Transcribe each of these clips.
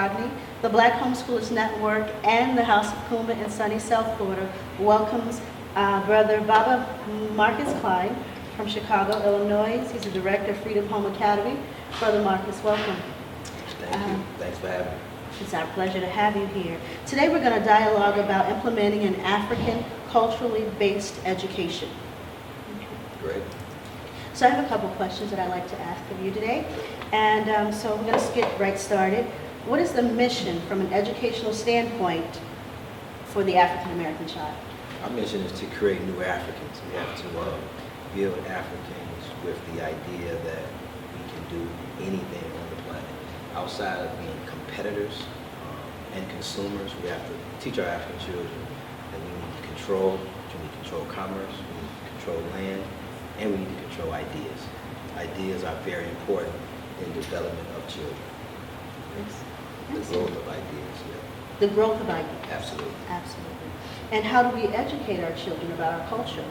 Rogne, the Black Homeschoolers Network, and the House of Kumba in sunny South Florida welcomes Brother Baba Marcus Kline from Chicago, Illinois. He's the director of Freedom Home Academy. Brother Marcus, welcome. Thank you. Thanks for having me. It's our pleasure to have you here. Today we're going to dialogue about implementing an African culturally based education. Great. So I have a couple questions that I'd like to ask of you today. And so we're going to get right started. What is the mission from an educational standpoint for the African American child? Our mission is to create new Africans. We have to build Africans with the idea that we can do anything on the planet. Outside of being competitors and consumers, we have to teach our African children that we need to control commerce, we need to control land, and we need to control ideas. Ideas are very important in development of children. The growth of ideas, yeah. The growth of ideas. Absolutely. Absolutely. And how do we educate our children about our culture?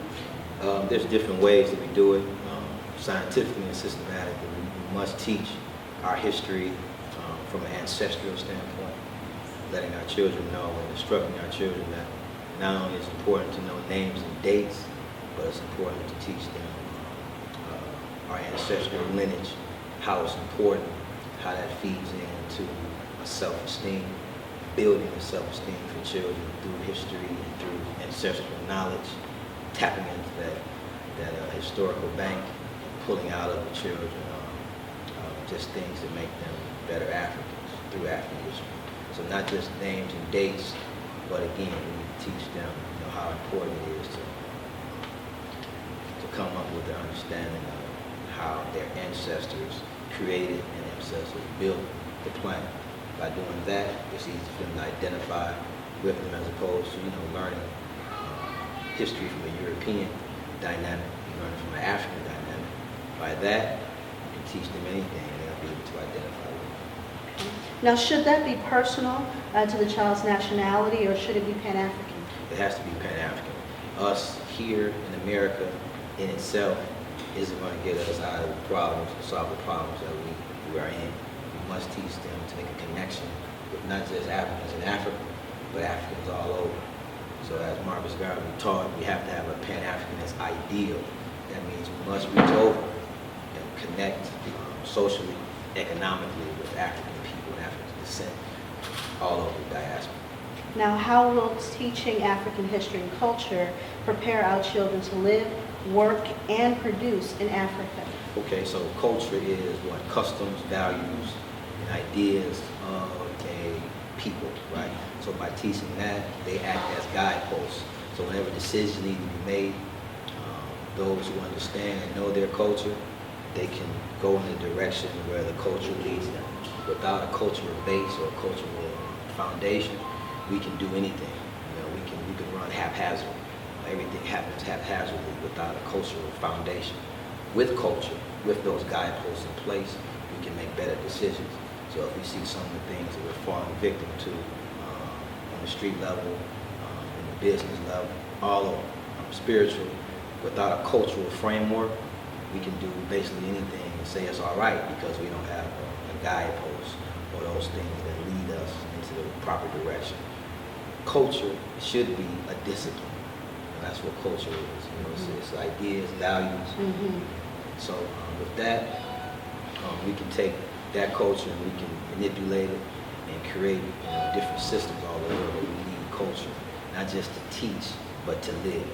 There's different ways that we do it, scientifically and systematically. We must teach our history from an ancestral standpoint, letting our children know and instructing our children that not only is it important to know names and dates, but it's important to teach them our ancestral lineage, how it's important, how that feeds into a self-esteem, building a self-esteem for children through history and through ancestral knowledge, tapping into that historical bank, pulling out of the children just things that make them better Africans through African history. So not just names and dates, but again, we need to teach them how important it is to come up with their understanding of how their ancestors created and ancestors built the planet. By doing that, it's easy for them to identify with them as opposed to learning history from a European dynamic, learning from an African dynamic. By that, you can teach them anything and they'll be able to identify with it. Now, should that be personal to the child's nationality, or should it be Pan-African? It has to be Pan-African. Us here in America in itself isn't going to get us out of the problems, solve the problems that we are in. We must teach them to make a connection with not just Africans in Africa, but Africans all over. So as Marcus Garvey taught, we have to have a Pan-Africanist ideal. That means we must reach over and connect socially, economically with African people and African descent all over the diaspora. Now, how will teaching African history and culture prepare our children to live, work, and produce in Africa? Okay, so culture is what? Customs, values, and ideas of a people, right? So by teaching that, they act as guideposts. So whenever decisions need to be made, those who understand and know their culture, they can go in the direction where the culture leads them. Without a cultural base or a cultural foundation, we can do anything. We can run haphazard. Everything happens haphazardly without a cultural foundation. With culture, with those guideposts in place, we can make better decisions. So if we see some of the things that we're falling victim to on the street level, in the business level, all over, spiritual, without a cultural framework, we can do basically anything and say it's all right because we don't have a guidepost or those things that lead us into the proper direction. Culture should be a discipline. And that's what culture is. It's ideas, values. Mm-hmm. So with that, we can take that culture and we can manipulate it and create different systems all over. But we need culture, not just to teach, but to live.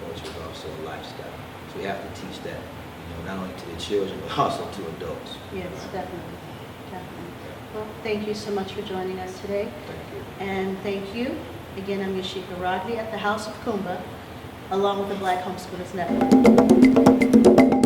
Culture is also a lifestyle. So we have to teach that, not only to the children, but also to adults. Yes, definitely. Definitely. Well, thank you so much for joining us today. Thank you. And thank you. Again, I'm Yaschica Rogne at the House of Kumba, along with the Black Homeschoolers Network.